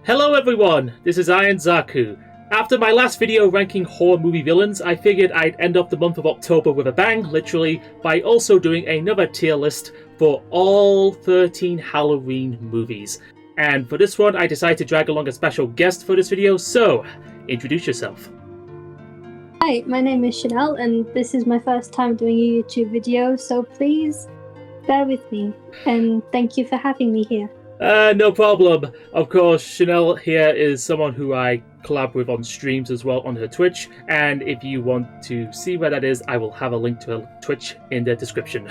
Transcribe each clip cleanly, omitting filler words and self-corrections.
Hello everyone, this is IronZaku. After my last video ranking horror movie villains, I figured I'd end off the month of October with a bang, literally, by also doing another tier list for all 13 Halloween movies. And for this one, I decided to drag along a special guest for this video, so introduce yourself. Hi, my name is Chanel, and this is my first time doing a YouTube video, so please bear with me, and thank you for having me here. No problem. Of course, Chanel here is someone who I collab with on streams as well on her Twitch, and if you want to see where that is, I will have a link to her Twitch in the description.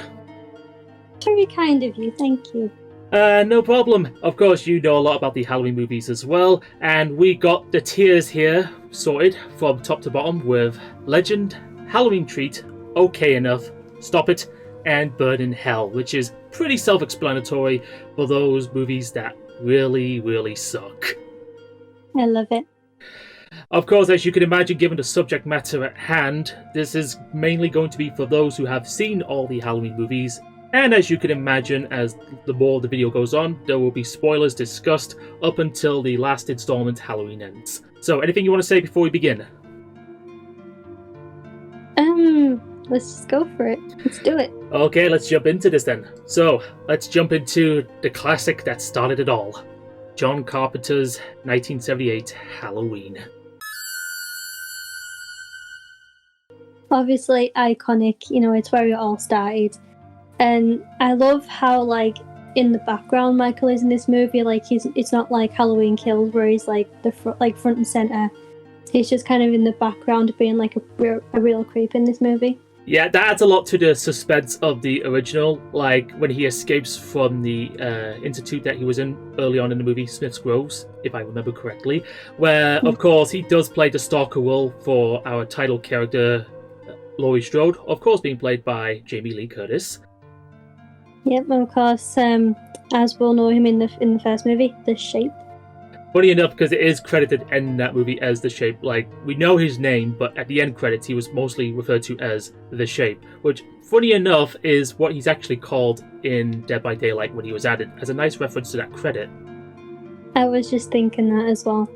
Very kind of you, thank you. No problem. Of course, you know a lot about the Halloween movies as well, and we got the tiers here sorted from top to bottom with Legend, Halloween Treat, Okay Enough, Stop It, and Burn in Hell, which is pretty self-explanatory for those movies that really suck. I love it. Of course, as you can imagine, given the subject matter at hand, this is mainly going to be for those who have seen all the Halloween movies. And as you can imagine, as the more the video goes on, there will be spoilers discussed up until the last installment, Halloween Ends. So, anything you want to say before we begin? Let's just go for it. Let's do it. Okay, let's jump into this then. So, let's jump into the classic that started it all. John Carpenter's 1978 Halloween. Obviously iconic, it's where it all started. And I love how, in the background Michael is in this movie. It's not like Halloween Kills where he's front and center. He's just kind of in the background being like a real creep in this movie. Yeah, that adds a lot to the suspense of the original, like when he escapes from the institute that he was in early on in the movie, Smith's Groves, if I remember correctly, where, of course, he does play the stalker role for our title character, Laurie Strode, of course being played by Jamie Lee Curtis. Yep, of course, as we'll know him in the first movie, The Shape. Funny enough, because it is credited in that movie as The Shape. We know his name, but at the end credits, he was mostly referred to as The Shape, which, funny enough, is what he's actually called in Dead by Daylight when he was added, as a nice reference to that credit. I was just thinking that as well.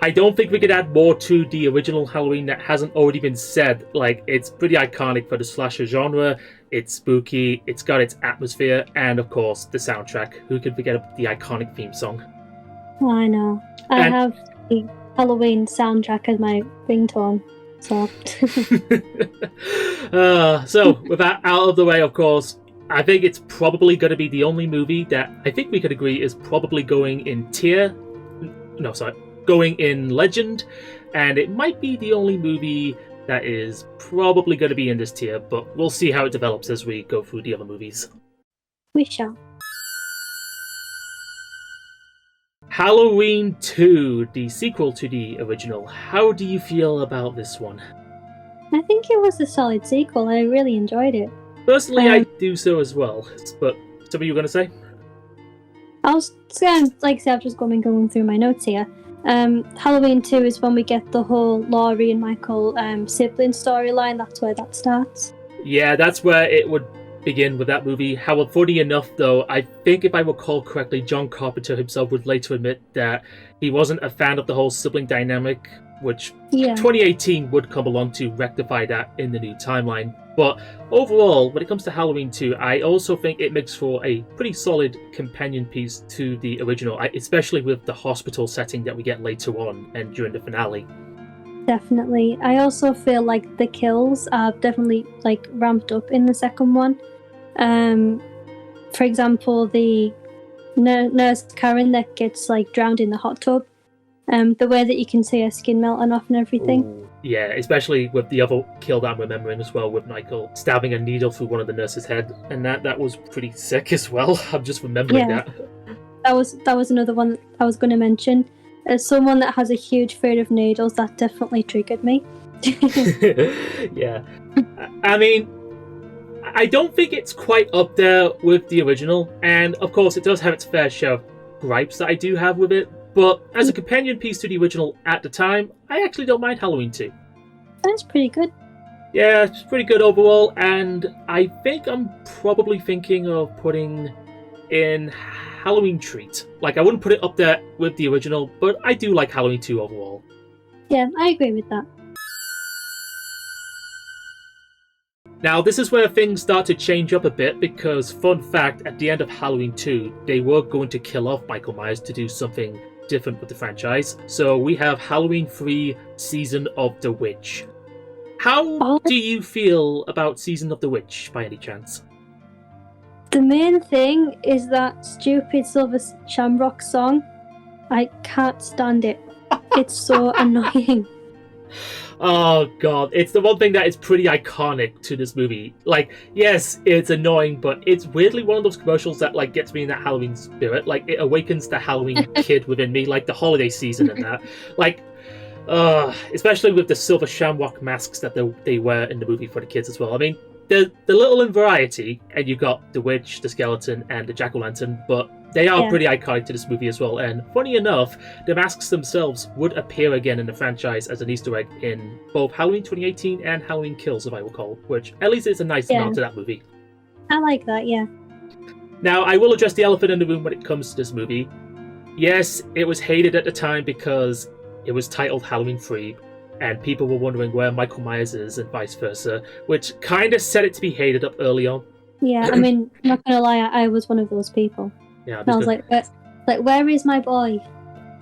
I don't think we could add more to the original Halloween that hasn't already been said. It's pretty iconic for the slasher genre, it's spooky, it's got its atmosphere, and of course, the soundtrack. Who could forget the iconic theme song? Oh, I know. I have the Halloween soundtrack as my ringtone, so... So, with that out of the way, of course, I think it's probably going to be the only movie that I think we could agree is probably going in going in Legend, and it might be the only movie that is probably going to be in this tier, but we'll see how it develops as we go through the other movies. We shall. Halloween 2, the sequel to the original. How do you feel about this one? I think it was a solid sequel. I really enjoyed it. Personally, I do so as well, but something you were going to say? I was going to say I've just going through my notes here. Halloween 2 is when we get the whole Laurie and Michael sibling storyline. That's where that starts. Yeah, that's where it would begin with that movie. However, funny enough though, I think if I recall correctly, John Carpenter himself would later admit that he wasn't a fan of the whole sibling dynamic, which 2018 would come along to rectify that in the new timeline. But overall, when it comes to Halloween 2, I also think it makes for a pretty solid companion piece to the original, especially with the hospital setting that we get later on and during the finale. Definitely. I also feel like the kills are definitely ramped up in the second one. For example, the nurse Karen that gets drowned in the hot tub. The way that you can see her skin melting off and everything. Ooh. Yeah, especially with the other kill that I'm remembering as well, with Michael stabbing a needle through one of the nurse's head, and that was pretty sick as well. I'm just remembering that. That was another one that I was going to mention. As someone that has a huge fear of needles, that definitely triggered me. Yeah. I mean, I don't think it's quite up there with the original, and of course it does have its fair share of gripes that I do have with it. But as a companion piece to the original at the time, I actually don't mind Halloween 2. That's pretty good. Yeah, it's pretty good overall, and I think I'm probably thinking of putting in Halloween treat. Like, I wouldn't put it up there with the original, but I do like Halloween 2 overall. Yeah, I agree with that. Now, this is where things start to change up a bit because, fun fact, at the end of Halloween 2, they were going to kill off Michael Myers to do something different with the franchise. So we have Halloween 3 Season of the Witch. How do you feel about Season of the Witch, by any chance? The main thing is that stupid Silver Shamrock song. I can't stand it. It's so annoying. Oh god, it's the one thing that is pretty iconic to this movie. Like, yes, it's annoying, but it's weirdly one of those commercials that like gets me in that Halloween spirit. Like, it awakens the Halloween kid within me, like the holiday season and that. Like, especially with the silver shamrock masks that they wear in the movie for the kids as well. I mean, they're little in variety, and you've got the witch, the skeleton, and the jack-o'-lantern, but they are pretty iconic to this movie as well. And funny enough, the masks themselves would appear again in the franchise as an Easter egg in both Halloween 2018 and Halloween Kills, if I recall, which at least is a nice nod to that movie. I like that, yeah. Now, I will address the elephant in the room when it comes to this movie. Yes, it was hated at the time because it was titled Halloween 3, and people were wondering where Michael Myers is and vice versa, which kind of set it to be hated up early on. Yeah, I mean, I'm not gonna lie, I was one of those people. Yeah, I was like, where is my boy?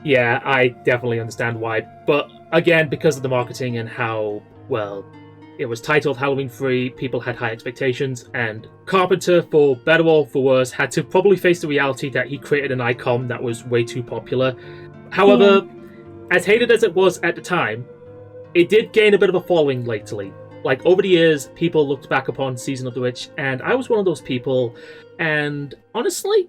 Yeah, I definitely understand why. But again, because of the marketing and how, well, it was titled Halloween 3, people had high expectations, and Carpenter, for better or for worse, had to probably face the reality that he created an icon that was way too popular. However, as hated as it was at the time, it did gain a bit of a following lately. Like, over the years, people looked back upon Season of the Witch, and I was one of those people, and honestly,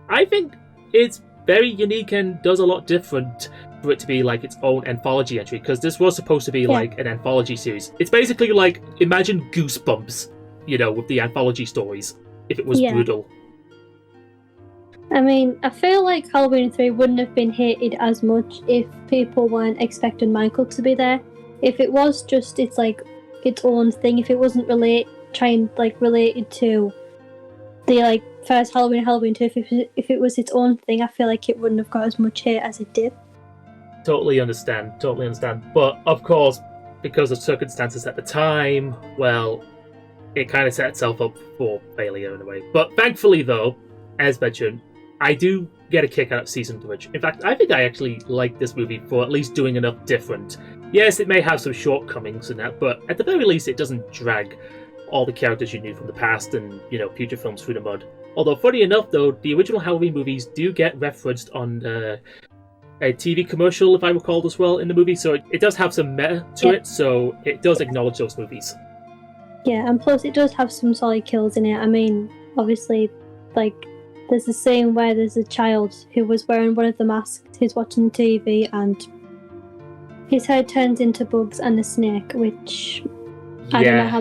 I think it's very unique and does a lot different for it to be like its own anthology entry, because this was supposed to be like an anthology series. It's basically like, imagine Goosebumps, you know, with the anthology stories, if it was brutal. I mean, I feel like Halloween 3 wouldn't have been hated as much if people weren't expecting Michael to be there. If it was just its own thing, if it wasn't related to the first Halloween 2, if it was its own thing, I feel like it wouldn't have got as much hate as it did. Totally understand. But of course, because of circumstances at the time, well, it kind of set itself up for failure in a way. But thankfully, though, as mentioned, I do get a kick out of Season of the Witch. In fact, I think I actually like this movie for at least doing enough different. Yes, it may have some shortcomings in that, but at the very least, it doesn't drag all the characters you knew from the past and, you know, future films through the mud. Although, funny enough, though, the original Halloween movies do get referenced on a TV commercial, if I recall, as well, in the movie, so it does have some meta to it, so it does acknowledge those movies. Yeah, and plus it does have some solid kills in it. I mean, obviously, there's a scene where there's a child who was wearing one of the masks, who's watching TV, and his head turns into bugs and a snake, which I don't know how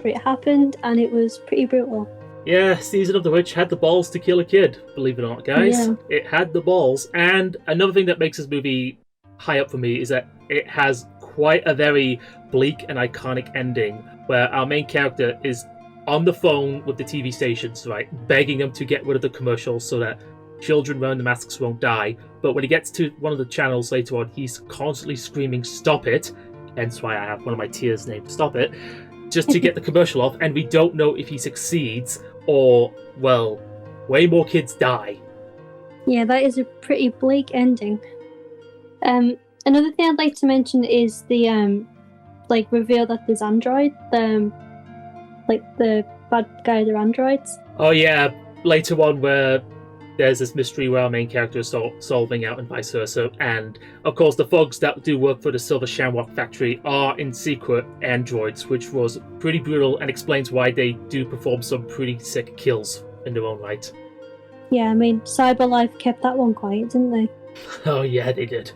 it happened, and it was pretty brutal. Yeah, Season of the Witch had the balls to kill a kid, believe it or not, guys. Yeah. It had the balls. And another thing that makes this movie high up for me is that it has quite a very bleak and iconic ending, where our main character is on the phone with the TV stations, right, begging them to get rid of the commercials so that children wearing the masks won't die. But when he gets to one of the channels later on, he's constantly screaming, "Stop it!" Hence why I have one of my tiers named "Stop It," just to get the commercial off, and we don't know if he succeeds or, well, way more kids die. Yeah, that is a pretty bleak ending. Another thing I'd like to mention is the reveal that there's android, the bad guys are androids. Oh yeah, later on where there's this mystery where our main character is solving out and vice versa, and of course the thugs that do work for the Silver Shamrock factory are in secret androids, which was pretty brutal and explains why they do perform some pretty sick kills in their own right. Yeah, I mean, CyberLife kept that one quiet, didn't they? Oh yeah, they did.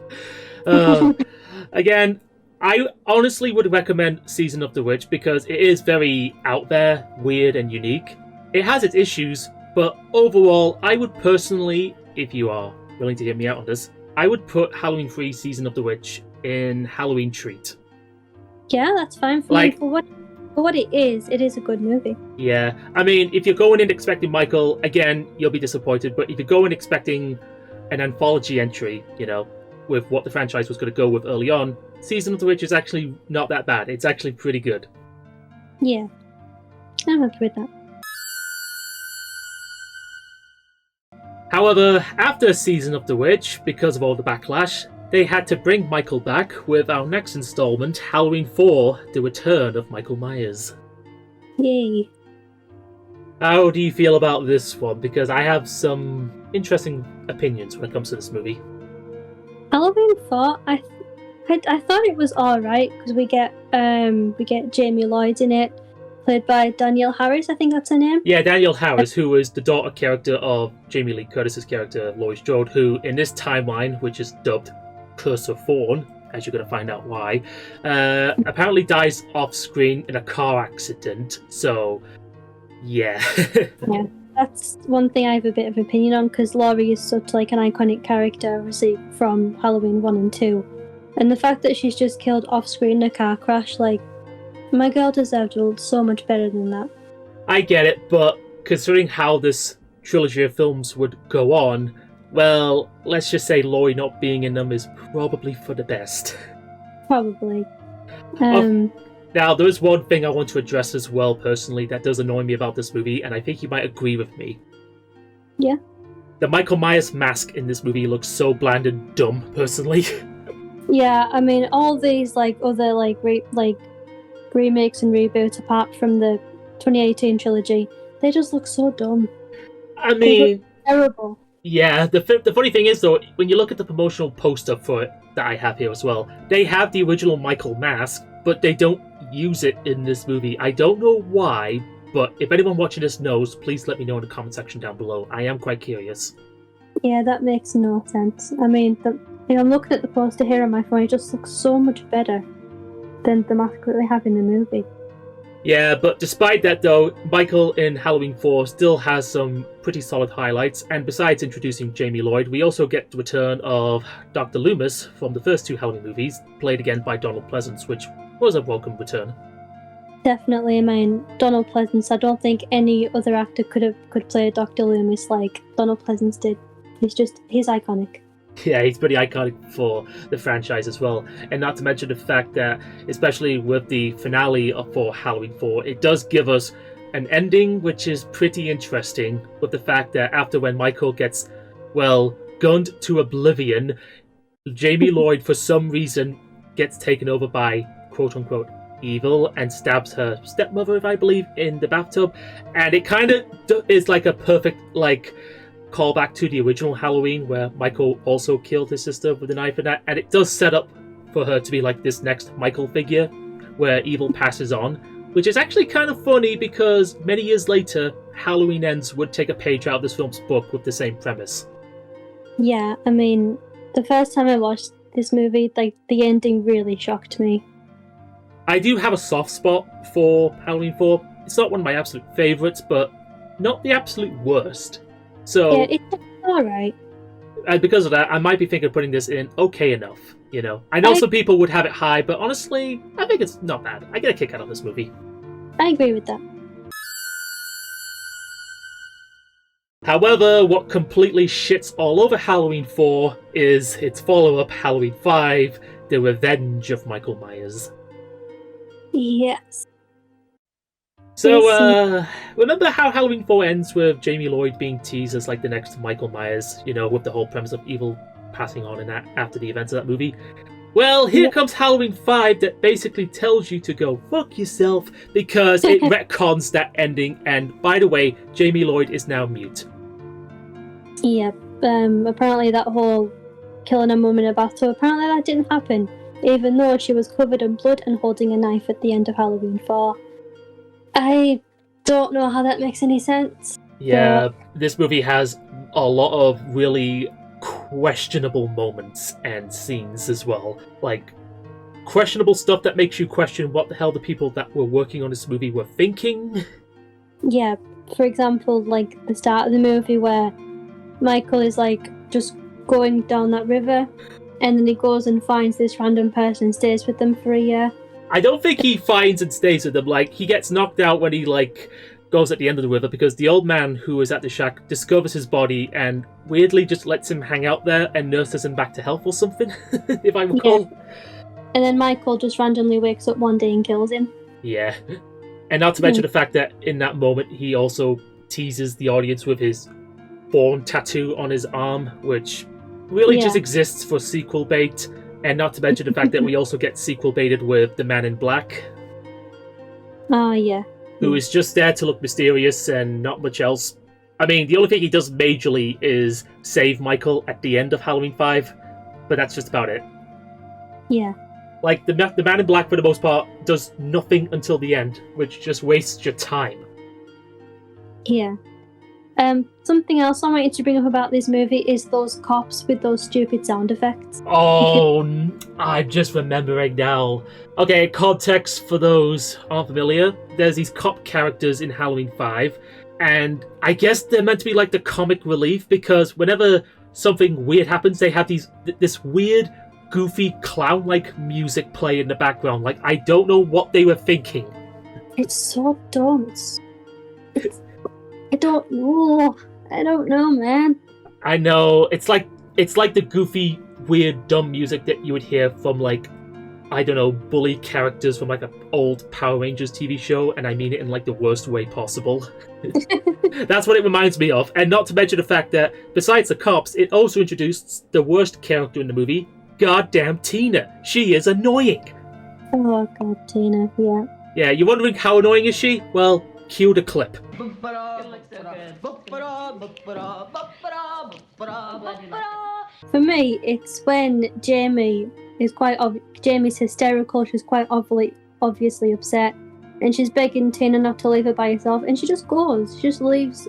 Again, I honestly would recommend Season of the Witch because it is very out there, weird and unique. It has its issues, but overall, I would personally, if you are willing to hear me out on this, I would put Halloween 3 Season of the Witch in Halloween Treat. Yeah, that's fine for me. For what? For what it is a good movie. Yeah, I mean, if you're going in expecting Michael, again, you'll be disappointed. But if you're going expecting an anthology entry, with what the franchise was going to go with early on, Season of the Witch is actually not that bad. It's actually pretty good. Yeah, I'm happy with that. However, after Season of the Witch, because of all the backlash, they had to bring Michael back with our next installment, Halloween 4, The Return of Michael Myers. Yay. How do you feel about this one? Because I have some interesting opinions when it comes to this movie. Halloween 4, I thought it was alright, because we get Jamie Lloyd in it, played by Danielle Harris, I think that's her name. Yeah, Danielle Harris, who is the daughter character of Jamie Lee Curtis's character, Laurie Strode, who in this timeline, which is dubbed Curse of Thorn, as you're going to find out why, apparently dies off screen in a car accident. So, yeah. Yeah, that's one thing I have a bit of opinion on, because Laurie is such like an iconic character, obviously, from Halloween 1 and 2. And the fact that she's just killed off screen in a car crash, like, my girl deserved so much better than that. I get it, but considering how this trilogy of films would go on, well, let's just say Laurie not being in them is probably for the best. Probably. Now, there is one thing I want to address as well, personally, that does annoy me about this movie, and I think you might agree with me. Yeah. The Michael Myers mask in this movie looks so bland and dumb, personally. Yeah, I mean, all these other remakes and reboots, apart from the 2018 trilogy, they just look so dumb. I mean, terrible. Yeah, the funny thing is, though, when you look at the promotional poster for it that I have here as well, they have the original Michael mask, but they don't use it in this movie. I don't know why, but if anyone watching this knows, please let me know in the comment section down below. I am quite curious. Yeah, that makes no sense. I mean, I'm looking at the poster here on my phone, it just looks so much better than the mask that they have in the movie. Yeah, but despite that though, Michael in Halloween 4 still has some pretty solid highlights, and besides introducing Jamie Lloyd, we also get the return of Dr. Loomis from the first two Halloween movies, played again by Donald Pleasence, which was a welcome return. Definitely, I mean, Donald Pleasence, I don't think any other actor could play Dr. Loomis like Donald Pleasence did. He's iconic. Yeah, he's pretty iconic for the franchise as well. And not to mention the fact that, especially with the finale for Halloween 4, it does give us an ending which is pretty interesting, with the fact that after when Michael gets, gunned to oblivion, Jamie Lloyd, for some reason, gets taken over by quote-unquote evil and stabs her stepmother, if I believe, in the bathtub. And it kind of is like a perfect, call back to the original Halloween where Michael also killed his sister with a knife, and it does set up for her to be like this next Michael figure where evil passes on, which is actually kind of funny because many years later Halloween Ends would take a page out of this film's book with the same premise. Yeah, I mean, the first time I watched this movie, the ending really shocked me. I do have a soft spot for Halloween 4. It's not one of my absolute favourites, but not the absolute worst. So, yeah, it's alright. And because of that, I might be thinking of putting this in okay enough, I know some people would have it high, but honestly, I think it's not bad. I get a kick out of this movie. I agree with that. However, what completely shits all over Halloween 4 is its follow-up, Halloween 5, The Revenge of Michael Myers. Yes. So, remember how Halloween 4 ends with Jamie Lloyd being teased as the next Michael Myers, with the whole premise of evil passing on and that after the events of that movie? Well, here comes Halloween 5 that basically tells you to go fuck yourself because it retcons that ending, and by the way, Jamie Lloyd is now mute. Yeah, apparently that whole killing a mum in a bathtub, apparently that didn't happen, even though she was covered in blood and holding a knife at the end of Halloween 4. I don't know how that makes any sense. Yeah, this movie has a lot of really questionable moments and scenes as well. Questionable stuff that makes you question what the hell the people that were working on this movie were thinking. Yeah, for example, the start of the movie where Michael is just going down that river, and then he goes and finds this random person and stays with them for a year. I don't think he finds and stays with them. Like, he gets knocked out when he, like, goes at the end of the river because the old man who is at the shack discovers his body and weirdly just lets him hang out there and nurses him back to health or something, if I recall. Yeah. And then Michael just randomly wakes up one day and kills him. Yeah. And not to mention the fact that in that moment he also teases the audience with his fawn tattoo on his arm, which really just exists for sequel bait. And not to mention the fact that we also get sequel baited with the Man in Black. Oh, yeah. Who is just there to look mysterious and not much else. I mean, the only thing he does majorly is save Michael at the end of Halloween 5, but that's just about it. Yeah. Like, the Man in Black, for the most part, does nothing until the end, which just wastes your time. Yeah. Something else I wanted to bring up about this movie is those cops with those stupid sound effects. Oh, I'm just remembering now. Okay, context for those who aren't familiar. There's these cop characters in Halloween 5, and I guess they're meant to be like the comic relief, because whenever something weird happens, they have this weird, goofy, clown-like music play in the background. Like, I don't know what they were thinking. It's so dumb. I don't know, man. I know. It's like the goofy, weird, dumb music that you would hear from, like, I don't know, bully characters from like an old Power Rangers TV show, and I mean it in like the worst way possible. That's what it reminds me of. And not to mention the fact that besides the cops, it also introduced the worst character in the movie, goddamn Tina. She is annoying. Oh god, Tina, yeah. Yeah, you're wondering how annoying is she? Well, cue the clip. For me, it's when Jamie is Jamie's hysterical, she's quite obviously upset, and she's begging Tina not to leave her by herself, and she just goes. She just leaves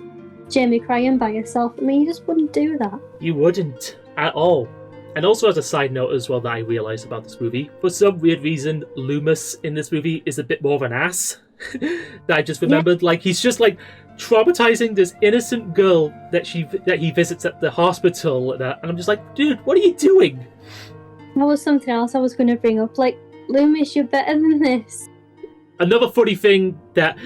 Jamie crying by herself. I mean, you just wouldn't do that. You wouldn't at all. And also as a side note as well that I realised about this movie, for some weird reason, Loomis in this movie is a bit more of an ass. That I just remembered. Yeah. Like, he's just like traumatizing this innocent girl that he visits at the hospital, and I'm just like, dude, what are you doing? That was something else I was going to bring up. Like, Loomis, you're better than this. Another funny thing that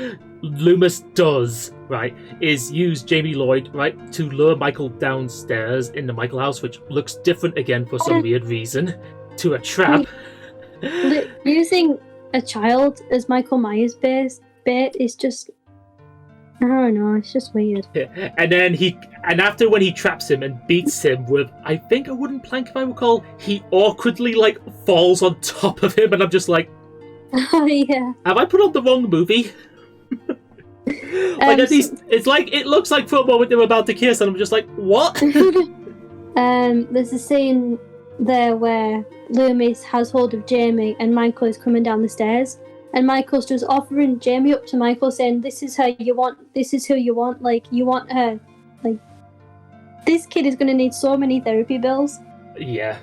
Loomis does, right, is use Jamie Lloyd, right, to lure Michael downstairs in the Michael house, which looks different again for some weird reason, to a trap. Using a child as Michael Myers' bait is just, I don't know, it's just weird. Yeah. And then after when he traps him and beats him with, I think, a wooden plank, if I recall, he awkwardly, like, falls on top of him, and I'm just like, oh, yeah. Have I put on the wrong movie? Like, at least, it's like, it looks like for a moment they were about to kiss, and I'm just like, what? There's a scene there where Loomis has hold of Jamie and Michael is coming down the stairs, and Michael's just offering Jamie up to Michael, saying, this is who you want, like, you want her. Like, this kid is going to need so many therapy bills. Yeah.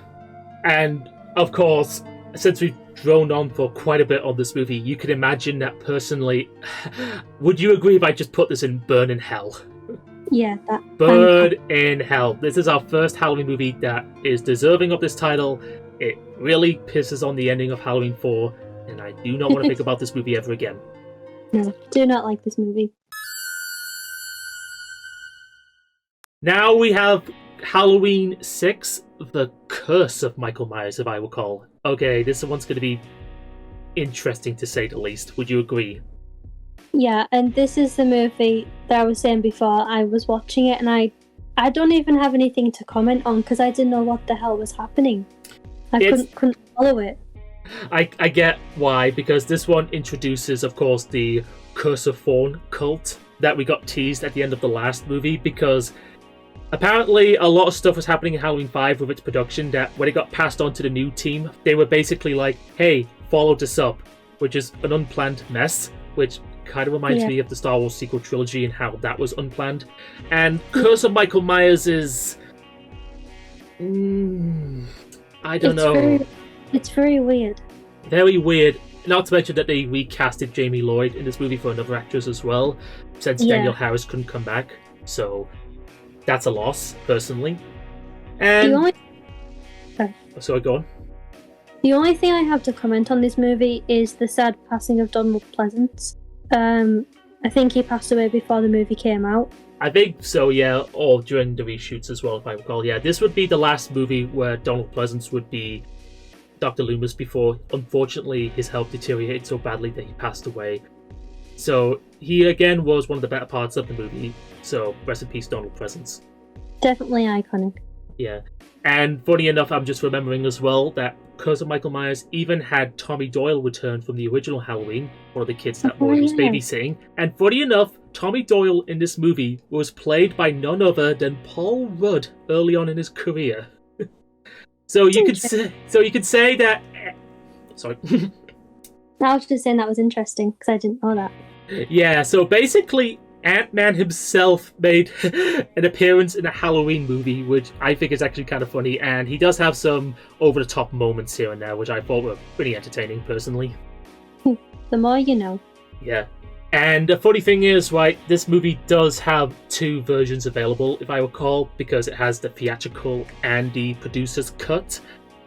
And, of course, since we've droned on for quite a bit on this movie, you can imagine that personally, would you agree if I just put this in Burn in Hell? Yeah, that. Burn in Hell. This is our first Halloween movie that is deserving of this title. It really pisses on the ending of Halloween 4, and I do not want to think about this movie ever again. No, do not like this movie. Now we have Halloween 6, The Curse of Michael Myers, if I recall. Okay, this one's going to be interesting to say the least. Would you agree? Yeah, and this is the movie that I was saying before. I was watching it, and I don't even have anything to comment on because I didn't know what the hell was happening. I couldn't follow it. I get why, because this one introduces, of course, the Curse of Fawn cult that we got teased at the end of the last movie, because apparently a lot of stuff was happening in Halloween 5 with its production that when it got passed on to the new team, they were basically like, hey, follow this up, which is an unplanned mess, which kind of reminds me of the Star Wars sequel trilogy and how that was unplanned. And Curse of Michael Myers is... I don't know. It's very weird. Very weird. Not to mention that they recasted Jamie Lloyd in this movie for another actress as well, since Danielle Harris couldn't come back. So that's a loss, personally. And... Sorry, go on. The only thing I have to comment on this movie is the sad passing of Donald Pleasance. I think he passed away before the movie came out. I think so, yeah, or during the reshoots as well, if I recall. Yeah, this would be the last movie where Donald Pleasance would be Dr. Loomis before, unfortunately, his health deteriorated so badly that he passed away. So, he again was one of the better parts of the movie, so rest in peace, Donald Pleasance. Definitely iconic. Yeah. And funny enough, I'm just remembering as well that Curse of Michael Myers even had Tommy Doyle return from the original Halloween, one of the kids that Laurie was babysitting. And funny enough, Tommy Doyle in this movie was played by none other than Paul Rudd early on in his career. So you could say that. Sorry. I was just saying that was interesting because I didn't know that. Yeah. So basically, Ant-Man himself made an appearance in a Halloween movie, which I think is actually kind of funny, and he does have some over-the-top moments here and there, which I thought were pretty entertaining, personally. The more you know. Yeah. And the funny thing is, right, this movie does have two versions available, if I recall, because it has the theatrical and the producer's cut.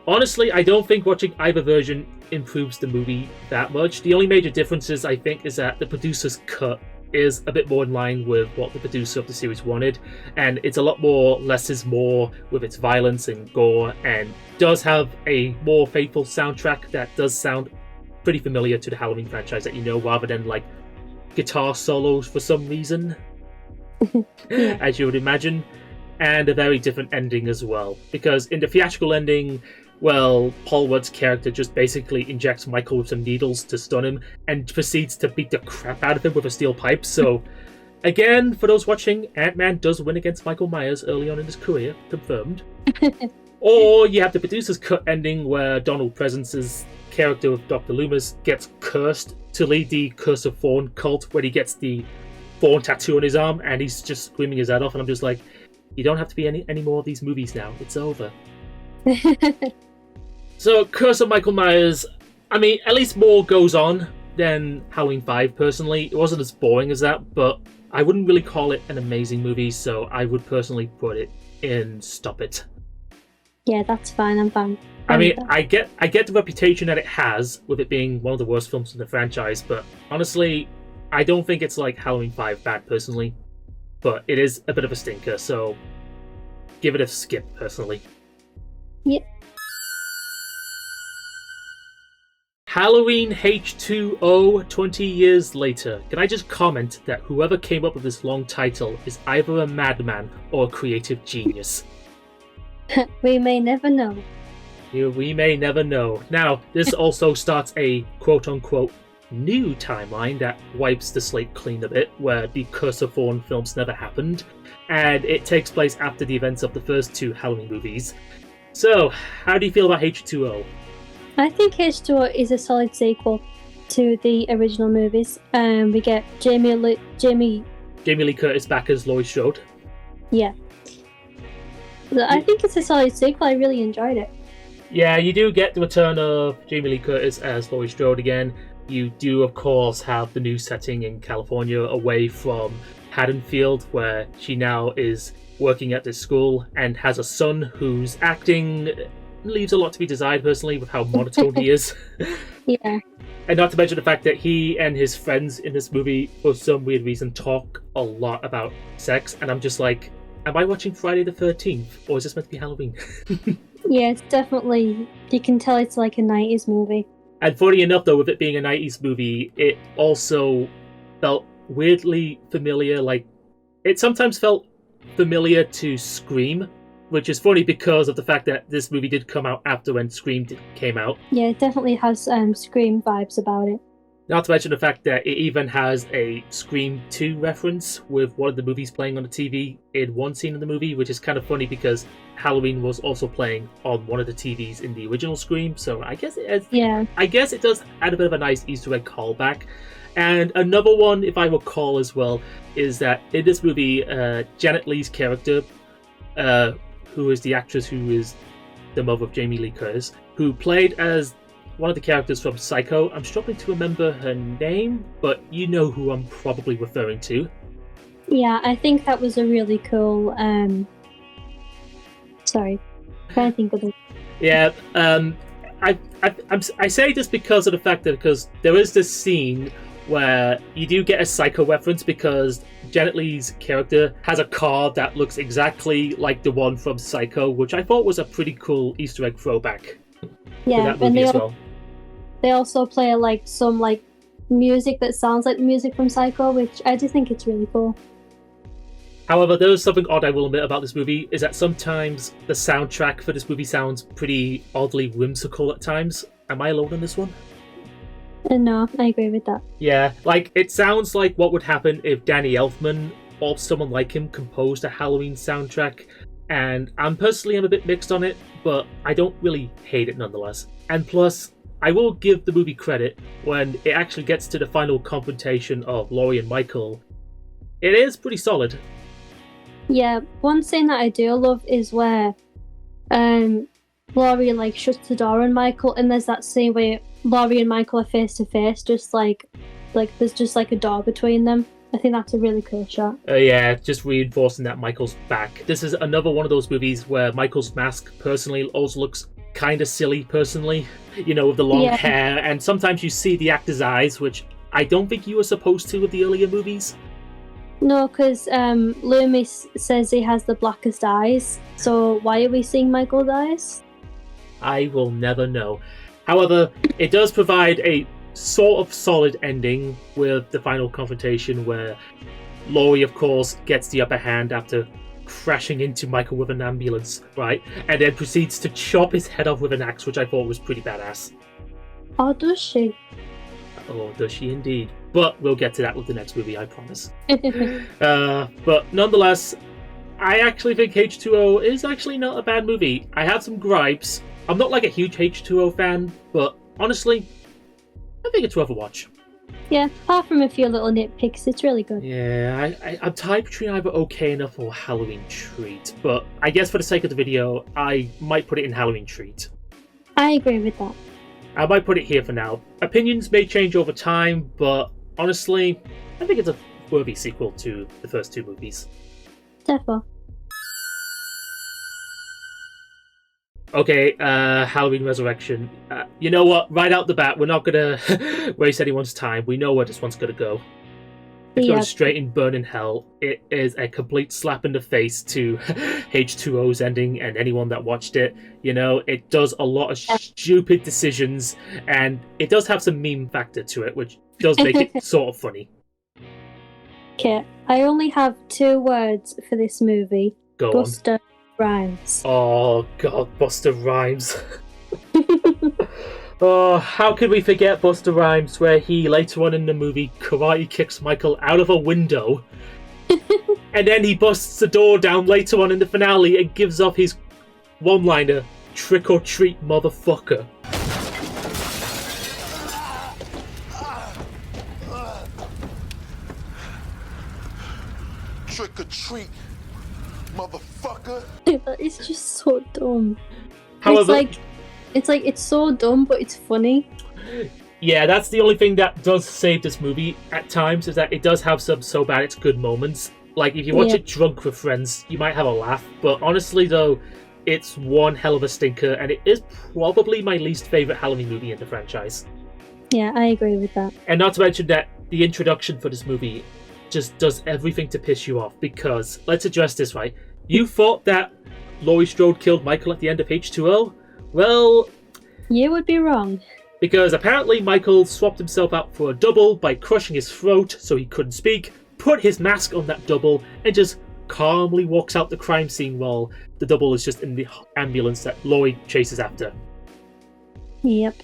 Honestly, I don't think watching either version improves the movie that much. The only major differences, I think, is that the producer's cut is a bit more in line with what the producer of the series wanted, and it's a lot more less is more with its violence and gore, and does have a more faithful soundtrack that does sound pretty familiar to the Halloween franchise that you know, rather than like guitar solos for some reason, as you would imagine, and a very different ending as well, because in the theatrical ending, well, Paul Rudd's character just basically injects Michael with some needles to stun him and proceeds to beat the crap out of him with a steel pipe. So, again, for those watching, Ant-Man does win against Michael Myers early on in his career, confirmed. Or you have the producer's cut ending where Donald Pleasance's character of Dr. Loomis gets cursed to lead the Curse of Thorn cult, where he gets the thorn tattoo on his arm and he's just screaming his head off, and I'm just like, you don't have to be any more of these movies now. It's over. So, Curse of Michael Myers, I mean, at least more goes on than Halloween 5, personally. It wasn't as boring as that, but I wouldn't really call it an amazing movie, so I would personally put it in Stop It. Yeah, that's fine, I'm fine. I mean, I get the reputation that it has, with it being one of the worst films in the franchise, but honestly, I don't think it's like Halloween 5 bad, personally. But it is a bit of a stinker, so give it a skip, personally. Yep. Halloween H2O 20 years later. Can I just comment that whoever came up with this long title is either a madman or a creative genius? We may never know. Yeah, we may never know. Now, this also starts a quote-unquote new timeline that wipes the slate clean a bit, where the Curse of Thorn films never happened, and it takes place after the events of the first two Halloween movies. So, how do you feel about H2O? I think H2O is a solid sequel to the original movies. We get Jamie Lee Curtis back as Laurie Strode. Yeah. I think it's a solid sequel. I really enjoyed it. Yeah, you do get the return of Jamie Lee Curtis as Laurie Strode again. You do, of course, have the new setting in California, away from Haddonfield, where she now is working at this school and has a son whose acting leaves a lot to be desired, personally, with how monotone he is. Yeah. And not to mention the fact that he and his friends in this movie, for some weird reason, talk a lot about sex, and I'm just like, am I watching Friday the 13th, or is this meant to be Halloween? Yeah, it's definitely, you can tell it's like a 90s movie. And funny enough, though, with it being a 90s movie, it also felt weirdly familiar. Like, it sometimes felt familiar to Scream, which is funny because of the fact that this movie did come out after when Scream came out. Yeah, it definitely has Scream vibes about it. Not to mention the fact that it even has a Scream 2 reference with one of the movies playing on the TV in one scene in the movie, which is kind of funny because Halloween was also playing on one of the TVs in the original Scream, so I guess it does add a bit of a nice Easter egg callback. And another one, if I recall as well, is that in this movie, Janet Leigh's character, who is the actress who is the mother of Jamie Lee Curtis, who played as one of the characters from Psycho. I'm struggling to remember her name, but you know who I'm probably referring to. Yeah, I think that was a really cool... Sorry, I can't think of it. Yeah, I say this because of the fact that because there is this scene where you do get a Psycho reference because Janet Leigh's character has a car that looks exactly like the one from Psycho, which I thought was a pretty cool Easter egg throwback. Yeah, and they also play like some like music that sounds like the music from Psycho, which I do think it's really cool. However, there is something odd I will admit about this movie, is that sometimes the soundtrack for this movie sounds pretty oddly whimsical at times. Am I alone in this one? No, I agree with that. Yeah, like, it sounds like what would happen if Danny Elfman or someone like him composed a Halloween soundtrack, and I'm a bit mixed on it, but I don't really hate it nonetheless. And plus, I will give the movie credit when it actually gets to the final confrontation of Laurie and Michael. It is pretty solid. Yeah, one scene that I do love is where Laurie like shuts the door on Michael, and there's that scene where Laurie and Michael are face to face, just like there's just like a door between them. I think that's a really cool shot. Yeah, just reinforcing that Michael's back. This is another one of those movies where Michael's mask personally also looks kind of silly personally, you know, with the long hair, and sometimes you see the actor's eyes, which I don't think you were supposed to with the earlier movies. No, because Loomis says he has the blackest eyes, so why are we seeing Michael's eyes? I will never know. However, it does provide a sort of solid ending with the final confrontation where Laurie, of course, gets the upper hand after crashing into Michael with an ambulance, right? And then proceeds to chop his head off with an axe, which I thought was pretty badass. Oh, does she? Oh, does she indeed? But we'll get to that with the next movie, I promise. But nonetheless, I actually think H2O is actually not a bad movie. I have some gripes. I'm not like a huge H2O fan, but honestly, I think it's worth a watch. Yeah, apart from a few little nitpicks, it's really good. Yeah, I'm tied between either okay enough or Halloween treat, but I guess for the sake of the video, I might put it in Halloween treat. I agree with that. I might put it here for now. Opinions may change over time, but honestly, I think it's a worthy sequel to the first two movies. Defo. Okay, Halloween Resurrection. You know what? Right out the bat, we're not gonna waste anyone's time. We know where this one's gonna go. It's going straight in Burn in Hell. It is a complete slap in the face to H2O's ending and anyone that watched it. You know, it does a lot of stupid decisions, and it does have some meme factor to it, which does make it sort of funny. Okay, I only have 2 words for this movie. Go Buster Rhymes. Oh god, Buster Rhymes. Oh, how could we forget Buster Rhymes, where he later on in the movie karate kicks Michael out of a window, and then he busts the door down later on in the finale and gives off his one-liner, "Trick or treat, motherfucker." Trick or treat, motherfucker. It's just so dumb. However, it's so dumb, but it's funny. Yeah, that's the only thing that does save this movie at times, is that it does have some so bad it's good moments. Like, if you watch it drunk with friends, you might have a laugh. But honestly, though, it's one hell of a stinker, and it is probably my least favourite Halloween movie in the franchise. Yeah, I agree with that. And not to mention that the introduction for this movie just does everything to piss you off, because, let's address this, right? You thought that Laurie Strode killed Michael at the end of H2O? Well... You would be wrong. Because apparently Michael swapped himself out for a double by crushing his throat so he couldn't speak, put his mask on that double, and just calmly walks out the crime scene while the double is just in the ambulance that Laurie chases after. Yep.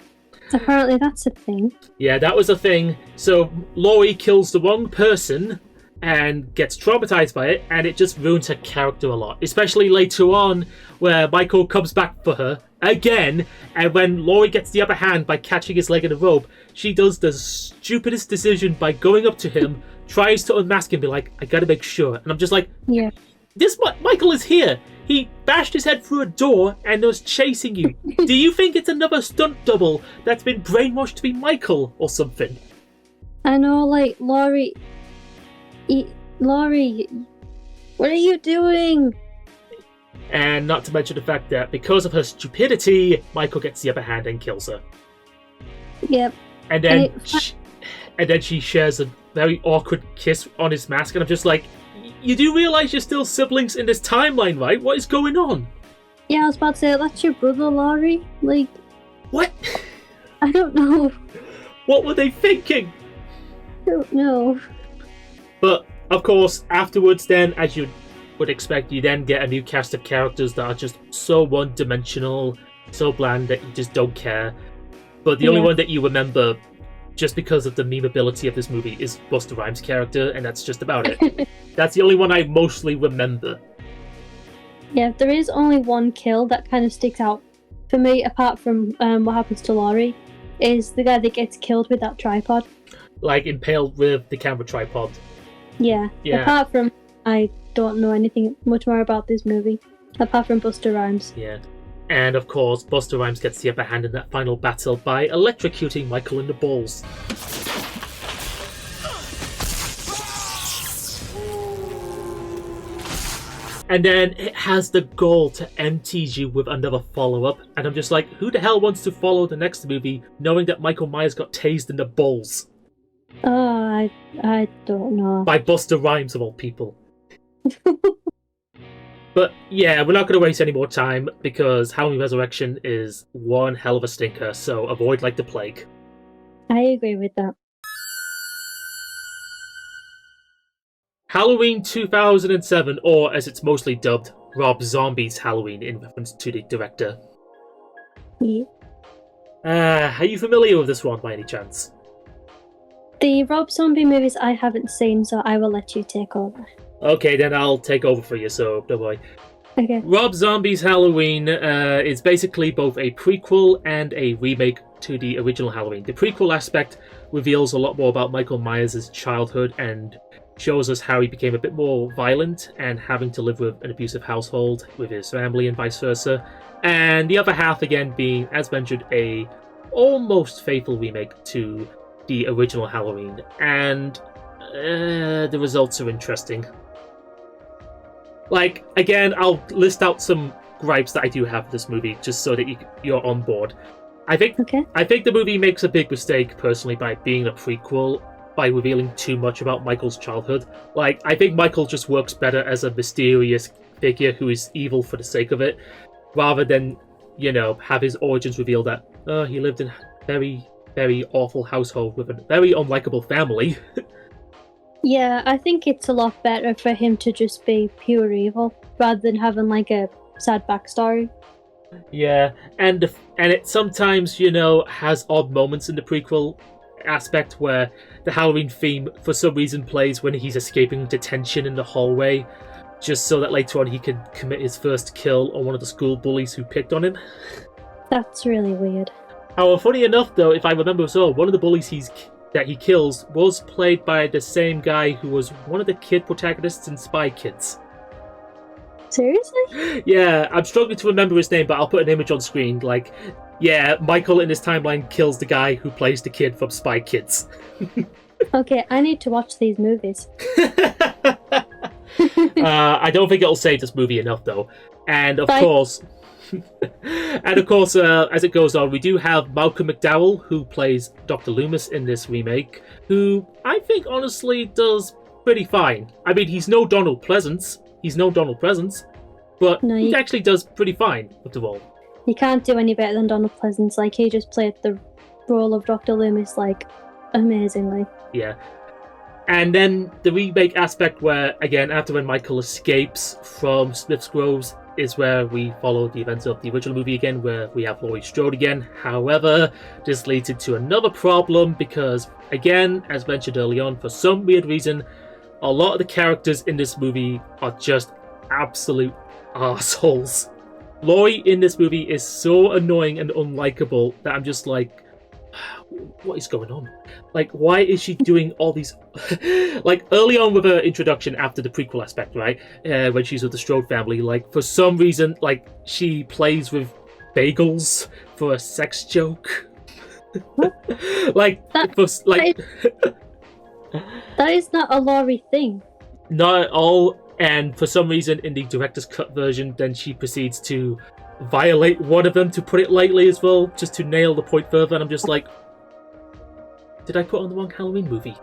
Apparently that's a thing. Yeah, that was a thing. So Laurie kills the wrong person and gets traumatized by it, and it just ruins her character a lot. Especially later on, where Michael comes back for her again, and when Laurie gets the upper hand by catching his leg in a rope, she does the stupidest decision by going up to him, tries to unmask him, be like, "I gotta make sure." And I'm just like, yeah, this Michael is here. He bashed his head through a door and was chasing you. Do you think it's another stunt double that's been brainwashed to be Michael or something? I know, like, Laurie, what are you doing? And not to mention the fact that because of her stupidity, Michael gets the upper hand and kills her. Yep. And then she shares a very awkward kiss on his mask, and I'm just like, you do realize you're still siblings in this timeline, right? What is going on? Yeah, I was about to say, that's your brother, Laurie. Like... What? I don't know. What were they thinking? I don't know. But, of course, afterwards then, as you would expect, you then get a new cast of characters that are just so one-dimensional, so bland that you just don't care. But the only one that you remember, just because of the memeability of this movie, is Busta Rhymes' character, and that's just about it. That's the only one I mostly remember. Yeah, there is only one kill that kind of sticks out for me, apart from what happens to Laurie, is the guy that gets killed with that tripod. Like, impaled with the camera tripod. Yeah. Apart from, I don't know anything much more about this movie, apart from Busta Rhymes. Yeah. And of course, Busta Rhymes gets the upper hand in that final battle by electrocuting Michael in the balls. And then it has the goal to end TG with another follow-up, and I'm just like, who the hell wants to follow the next movie knowing that Michael Myers got tased in the balls? Oh, I don't know. By Busta Rhymes, of all people. But yeah, we're not going to waste any more time, because Halloween Resurrection is one hell of a stinker, so avoid like the plague. I agree with that. Halloween 2007, or as it's mostly dubbed, Rob Zombie's Halloween, in reference to the director. Yeah. Are you familiar with this one by any chance? The Rob Zombie movies I haven't seen, so I will let you take over. Okay, then I'll take over for you, so don't worry. Okay. Rob Zombie's Halloween is basically both a prequel and a remake to the original Halloween. The prequel aspect reveals a lot more about Michael Myers' childhood and shows us how he became a bit more violent and having to live with an abusive household with his family and vice versa. And the other half, again, being, as mentioned, a almost faithful remake to the original Halloween. And the results are interesting. Like, again, I'll list out some gripes that I do have with this movie, just so that you're on board. I think the movie makes a big mistake, personally, by being a prequel, by revealing too much about Michael's childhood. Like, I think Michael just works better as a mysterious figure who is evil for the sake of it, rather than, you know, have his origins revealed that, he lived in a very, very awful household with a very unlikable family. Yeah, I think it's a lot better for him to just be pure evil, rather than having, like, a sad backstory. Yeah, and it sometimes, you know, has odd moments in the prequel aspect where the Halloween theme, for some reason, plays when he's escaping detention in the hallway, just so that later on he can commit his first kill on one of the school bullies who picked on him. That's really weird. However, funny enough, though, if I remember so, one of the bullies that he kills was played by the same guy who was one of the kid protagonists in Spy Kids. Seriously? Yeah, I'm struggling to remember his name, but I'll put an image on screen. Like, yeah, Michael in this timeline kills the guy who plays the kid from Spy Kids. Okay, I need to watch these movies. I don't think it'll save this movie enough, though. And of course, as it goes on, we do have Malcolm McDowell, who plays Dr. Loomis in this remake, who I think honestly does pretty fine. I mean, he's no Donald Pleasance, but he actually does pretty fine with the role. He can't do any better than Donald Pleasance. Like, he just played the role of Dr. Loomis, like, amazingly. Yeah. And then the remake aspect where, again, after when Michael escapes from Smith's Groves, is where we follow the events of the original movie again, where we have Laurie Strode again. However, this leads into another problem because, again, as mentioned early on, for some weird reason, a lot of the characters in this movie are just absolute assholes. Laurie in this movie is so annoying and unlikable that I'm just like, what is going on? Like, why is she doing all these... like, early on with her introduction after the prequel aspect, right? When she's with the Strode family, like, for some reason, like, she plays with bagels for a sex joke. That is not a Laurie thing. Not at all. And for some reason, in the director's cut version, then she proceeds to violate one of them, to put it lightly as well, just to nail the point further. And I'm just like, did I put on the wrong Halloween movie?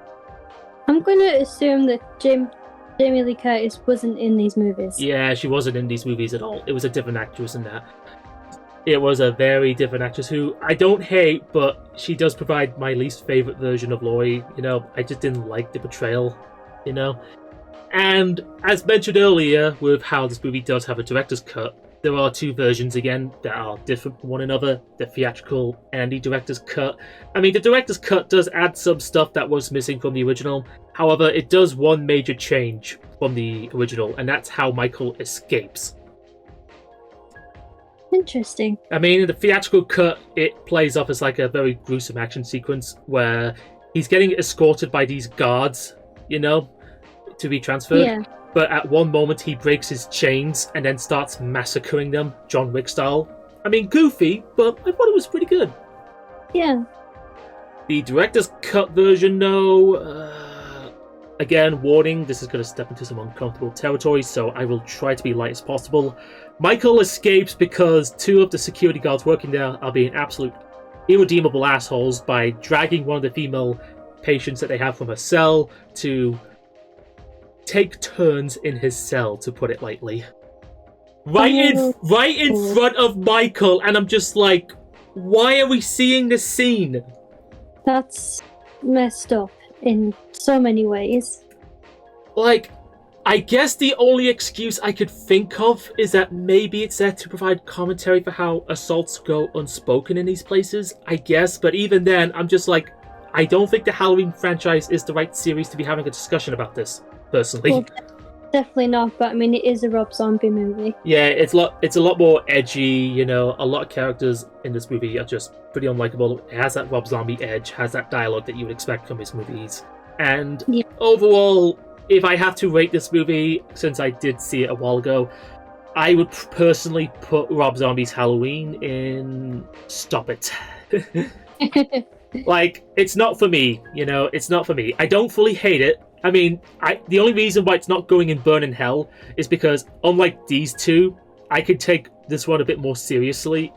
I'm going to assume that Jamie Lee Curtis wasn't in these movies. Yeah, she wasn't in these movies at all. It was a different actress in that. It was a very different actress who I don't hate, but she does provide my least favorite version of Laurie. You know, I just didn't like the portrayal, you know? And as mentioned earlier, with how this movie does have a director's cut, there are two versions again that are different from one another, the theatrical and the director's cut. I mean, the director's cut does add some stuff that was missing from the original. However, it does one major change from the original, and that's how Michael escapes. Interesting. I mean, in the theatrical cut, it plays off as like a very gruesome action sequence where he's getting escorted by these guards, you know, to be transferred. Yeah. But at one moment, he breaks his chains and then starts massacring them, John Wick style. I mean, goofy, but I thought it was pretty good. Yeah. The director's cut version, though, again, warning, this is going to step into some uncomfortable territory, so I will try to be light as possible. Michael escapes because two of the security guards working there are being absolute irredeemable assholes by dragging one of the female patients that they have from a cell to take turns in his cell, to put it lightly. Right in front of Michael, and I'm just like, why are we seeing this scene? That's messed up in so many ways. Like, I guess the only excuse I could think of is that maybe it's there to provide commentary for how assaults go unspoken in these places, I guess, but even then, I'm just like, I don't think the Halloween franchise is the right series to be having a discussion about this, personally. Well, definitely not, but I mean, it is a Rob Zombie movie. Yeah, it's a lot more edgy, you know, a lot of characters in this movie are just pretty unlikable. It has that Rob Zombie edge, has that dialogue that you would expect from his movies. And overall, if I have to rate this movie, since I did see it a while ago, I would personally put Rob Zombie's Halloween in stop it. Like, it's not for me, you know, it's not for me. I don't fully hate it. I mean, the only reason why it's not going in Burn in Hell is because, unlike these two, I could take this one a bit more seriously.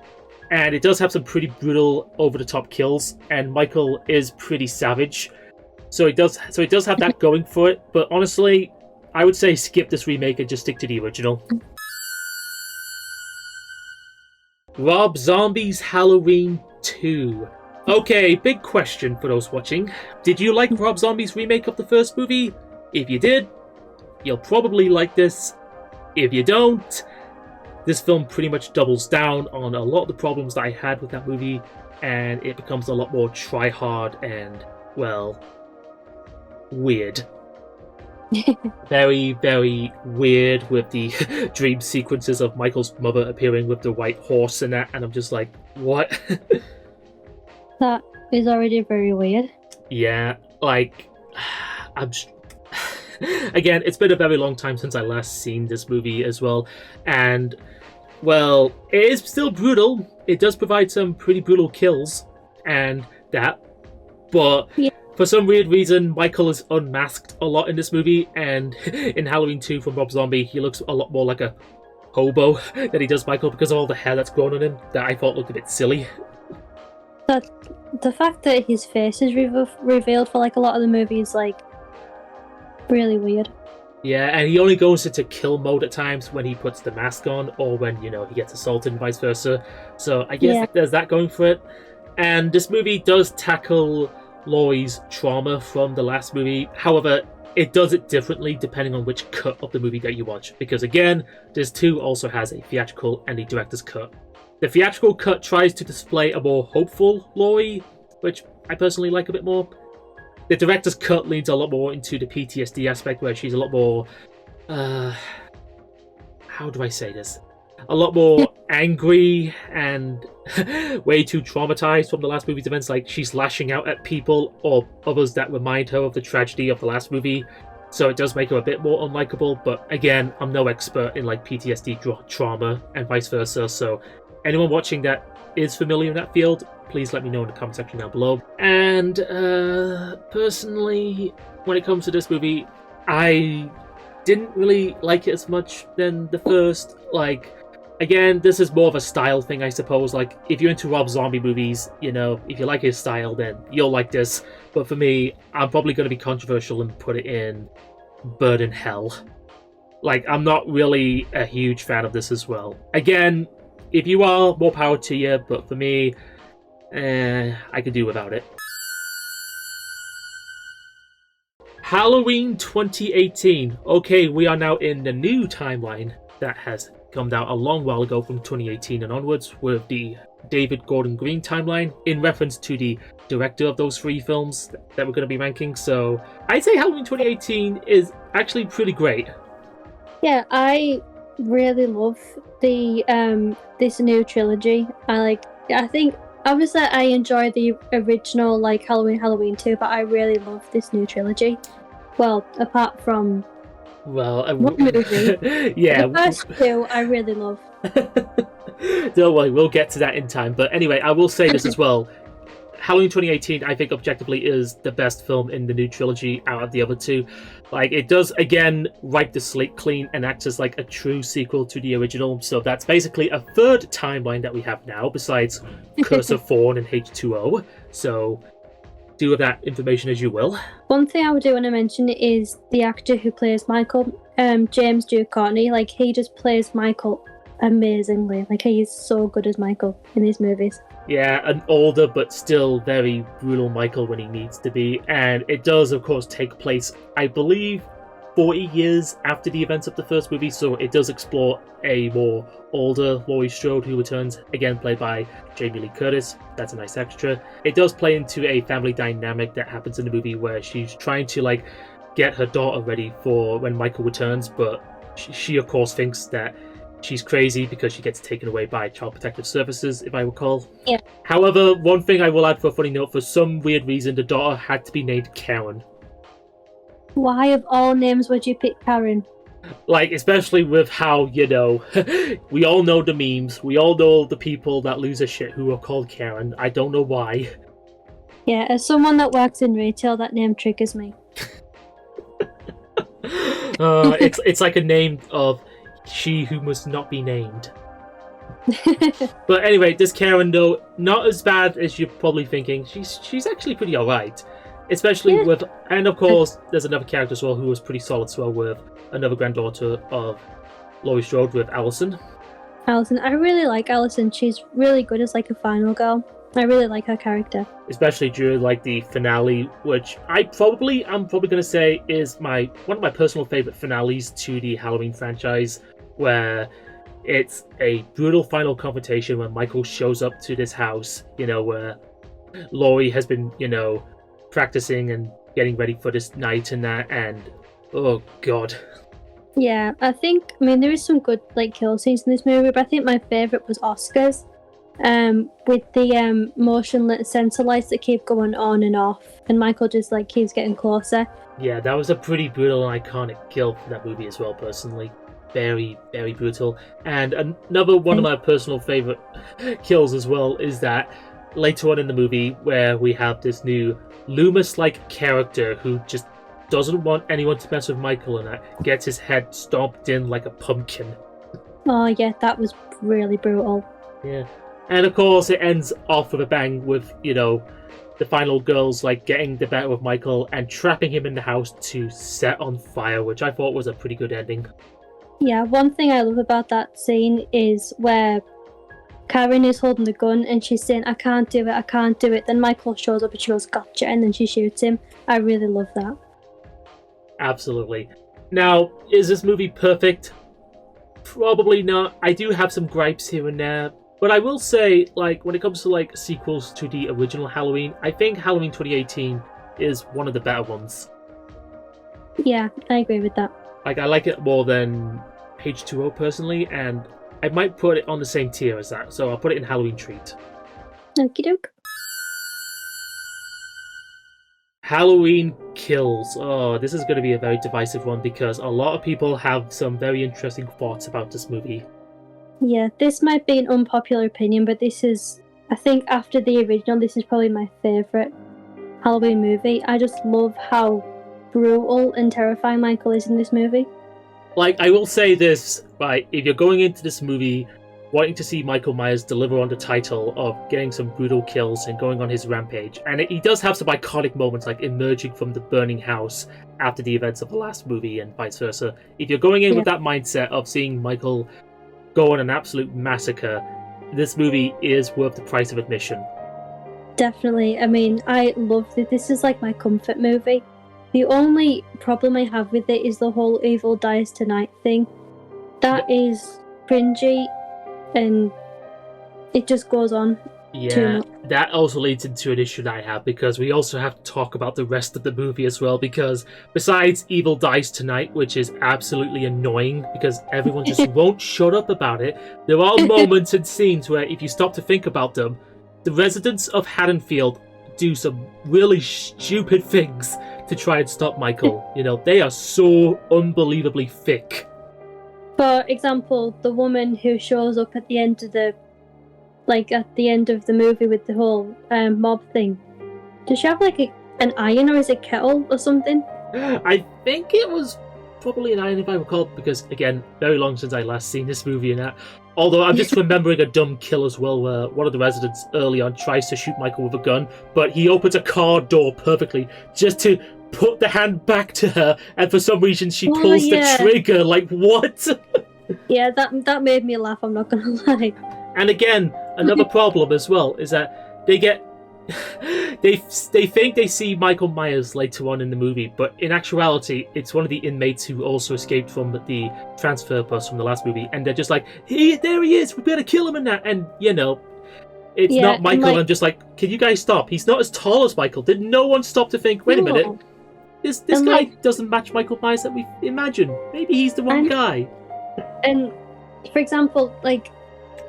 And it does have some pretty brutal, over-the-top kills, and Michael is pretty savage. So it does have that going for it, but honestly, I would say skip this remake and just stick to the original. Rob Zombie's Halloween 2. Okay, big question for those watching. Did you like Rob Zombie's remake of the first movie? If you did, you'll probably like this. If you don't, this film pretty much doubles down on a lot of the problems that I had with that movie, and it becomes a lot more try-hard and, well, weird. Very, very weird with the dream sequences of Michael's mother appearing with the white horse and that, and I'm just like, what? That is already very weird. Yeah, like, again, it's been a very long time since I last seen this movie as well, and, well, it is still brutal. It does provide some pretty brutal kills, and that, but for some weird reason, Michael is unmasked a lot in this movie, and in Halloween 2 from Rob Zombie, he looks a lot more like a hobo than he does Michael because of all the hair that's grown on him that I thought looked a bit silly. The fact that his face is revealed for like a lot of the movies, like, really weird. Yeah, and he only goes into kill mode at times when he puts the mask on, or when, you know, he gets assaulted and vice versa. So I guess there's that going for it. And this movie does tackle Laurie's trauma from the last movie. However, it does it differently depending on which cut of the movie that you watch. Because again, this too also has a theatrical and a director's cut. The theatrical cut tries to display a more hopeful Laurie, which I personally like a bit more. The director's cut leans a lot more into the PTSD aspect, where she's a lot more... how do I say this? A lot more angry and way too traumatized from the last movie's events. Like, she's lashing out at people or others that remind her of the tragedy of the last movie. So it does make her a bit more unlikable, but again, I'm no expert in like PTSD trauma and vice versa, so anyone watching that is familiar in that field, please let me know in the comment section down below. And personally, when it comes to this movie, I didn't really like it as much than the first. Like, again, this is more of a style thing, I suppose. Like, if you're into Rob Zombie movies, you know, if you like his style, then you'll like this. But for me, I'm probably going to be controversial and put it in Bird in Hell. Like, I'm not really a huge fan of this as well. Again, if you are, more power to you, but for me, I could do without it. Halloween 2018. Okay, we are now in the new timeline that has come out a long while ago from 2018 and onwards with the David Gordon Green timeline in reference to the director of those 3 films that we're going to be ranking. So I'd say Halloween 2018 is actually pretty great. Yeah, I really love the this new trilogy. I think obviously I enjoy the original like Halloween 2, but I really love this new trilogy. Well, apart from one movie. Yeah. The first 2 I really love. Don't worry, we'll get to that in time. But anyway, I will say this as well. Halloween 2018, I think, objectively is the best film in the new trilogy out of the other 2. Like, it does, again, wipe the slate clean and acts as, like, a true sequel to the original. So that's basically a 3rd timeline that we have now, besides Curse of Thorn and H2O. So do with that information as you will. One thing I do want to mention is the actor who plays Michael, James Duke Courtney. Like, he just plays Michael amazingly. Like, he is so good as Michael in these movies. Yeah, an older but still very brutal Michael when he needs to be. And it does, of course, take place, I believe, 40 years after the events of the first movie, so it does explore a more older Laurie Strode who returns, again played by Jamie Lee Curtis. That's a nice extra. It does play into a family dynamic that happens in the movie where she's trying to, like, get her daughter ready for when Michael returns, but she of course thinks that she's crazy because she gets taken away by Child Protective Services, if I recall. Yeah. However, one thing I will add for a funny note, for some weird reason, the daughter had to be named Karen. Why of all names would you pick Karen? Like, especially with how, you know, we all know the memes, we all know the people that lose a shit who are called Karen. I don't know why. Yeah, as someone that works in retail, that name triggers me. It's like a name of she who must not be named. But anyway, this Karen, though, not as bad as you're probably thinking. She's actually pretty alright. Especially with, and of course, there's another character as well who was pretty solid as well, with another granddaughter of Laurie Strode, with Allison. Allison, I really like Allison. She's really good as like a final girl. I really like her character. Especially during like the finale, which I'm probably gonna say is one of my personal favorite finales to the Halloween franchise, where it's a brutal final confrontation when Michael shows up to this house, you know, where Laurie has been, you know, practicing and getting ready for this night and that, and oh god. Yeah, I mean there is some good like kill scenes in this movie, but I think my favourite was Oscar's, with the motion sensor lights that keep going on and off, and Michael just like keeps getting closer. Yeah, that was a pretty brutal and iconic kill for that movie as well, personally. Very, very brutal. And another one of my personal favourite kills as well is that later on in the movie where we have this new Loomis-like character who just doesn't want anyone to mess with Michael, and that gets his head stomped in like a pumpkin. Oh yeah, that was really brutal. Yeah. And of course it ends off with a bang with, you know, the final girls like getting the better of Michael and trapping him in the house to set on fire, which I thought was a pretty good ending. Yeah, one thing I love about that scene is where Karen is holding the gun and she's saying, I can't do it. Then Michael shows up and she goes, gotcha, and then she shoots him. I really love that. Absolutely. Now, is this movie perfect? Probably not. I do have some gripes here and there. But I will say, like, when it comes to, like, sequels to the original Halloween, I think Halloween 2018 is one of the better ones. Yeah, I agree with that. Like, I like it more than H2O personally, and I might put it on the same tier as that, so I'll put it in Halloween Treat. Okie doke. Halloween Kills. Oh, this is going to be a very divisive one because a lot of people have some very interesting thoughts about this movie. Yeah, this might be an unpopular opinion, but this is, I think after the original, this is probably my favourite Halloween movie. I just love how brutal and terrifying Michael is in this movie. Like, I will say this, right, if you're going into this movie wanting to see Michael Myers deliver on the title of getting some brutal kills and going on his rampage, and he does have some iconic moments, like emerging from the burning house after the events of the last movie and vice versa. If you're going in with that mindset of seeing Michael go on an absolute massacre, this movie is worth the price of admission. Definitely. I mean, I love it. This is like my comfort movie. The only problem I have with it is the whole evil dies tonight thing. That is cringy, and it just goes on too much. That also leads into an issue that I have, because we also have to talk about the rest of the movie as well, because besides evil dies tonight, which is absolutely annoying because everyone just won't shut up about it, there are moments and scenes where, if you stop to think about them, the residents of Haddonfield do some really stupid things to try and stop Michael. You know, they are so unbelievably thick. For example, the woman who shows up at the end of the movie with the whole mob thing, does she have like an iron, or is it kettle or something? I think it was probably an iron, if I recall, because again, very long since I last seen this movie and that. Although I'm just remembering a dumb kill as well, where one of the residents early on tries to shoot Michael with a gun, but he opens a car door perfectly just to put the hand back to her, and for some reason she pulls the trigger. Like, what? Yeah, that made me laugh, I'm not gonna lie. And again, another problem as well is that they get they think they see Michael Myers later on in the movie, but in actuality, it's one of the inmates who also escaped from the transfer bus from the last movie, and they're just like, there he is, we better kill him and that, and you know, it's not Michael. I'm just like, can you guys stop? He's not as tall as Michael. Did no one stop to think, wait a minute, this guy doesn't match Michael Myers that we imagine. Maybe he's the wrong guy. And for example, like,